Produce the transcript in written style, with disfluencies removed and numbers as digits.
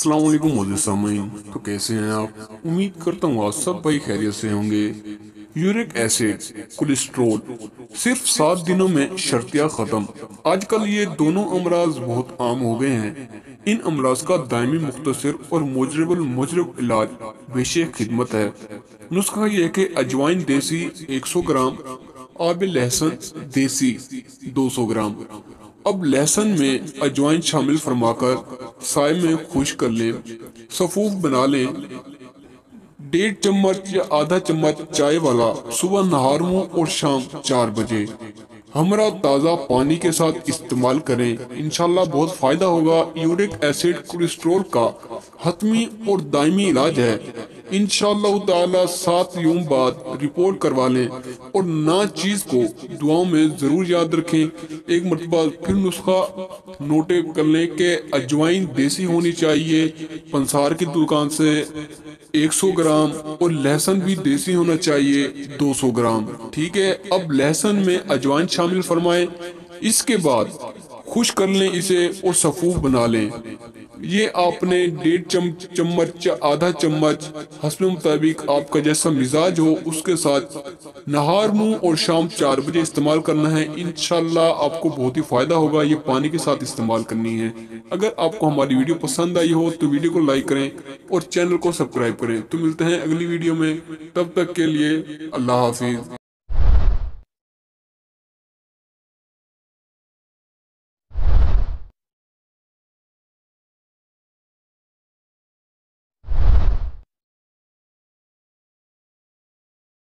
अस्सलाम वालेकुम मोअज़्ज़िज़ सामीन। तो कैसे हैं आप? उम्मीद करता हूँ आप सब भाई खैरियत से होंगे। यूरिक एसिड, कोलेस्ट्रोल, सिर्फ 7 दिनों में शर्तियाँ ख़त्म। आजकल ये दोनों अमराज बहुत आम हो गए हैं। इन अमराज का दायमी, मुख्तसर और मुजरब इलाज बेशक खिदमत है। नुस्खा ये है कि अजवाइन देसी 100 ग्राम, आब लहसुन देसी 200 ग्राम। अब लहसुन में अजवाइन शामिल फरमाकर साय में खुश कर लें। सफूफ बना लें। 1.5 चम्मच या आधा चम्मच चाय वाला सुबह नहार मुंह और शाम 4 बजे हमरा ताज़ा पानी के साथ इस्तेमाल करें। इंशाल्लाह बहुत फायदा होगा। यूरिक एसिड कोलेस्ट्रोल का हतमी और दायमी इलाज है। इंशाल्लाह ताला 7 यूं बाद रिपोर्ट करवा लें और ना चीज को दुआओं में जरूर याद रखें। एक मरतबा फिर नुस्खा नोट कर लें कि अजवाइन देसी होनी चाहिए पंसार की दुकान से 100 ग्राम, और लहसुन भी देसी होना चाहिए 200 ग्राम। ठीक है, अब लहसुन में अजवाइन शामिल फरमाएं। इसके बाद खुश कर लें इसे और सफूफ बना लें। ये आपने 1.5 चम्मच या आधा चम्मच हस्ब मुताबिक आपका जैसा मिजाज हो उसके साथ नहार मुंह और शाम 4 बजे इस्तेमाल करना है। इंशाल्लाह आपको बहुत ही फायदा होगा। ये पानी के साथ इस्तेमाल करनी है। अगर आपको हमारी वीडियो पसंद आई हो तो वीडियो को लाइक करें और चैनल को सब्सक्राइब करें। तो मिलते हैं अगली वीडियो में, तब तक के लिए अल्लाह हाफिज।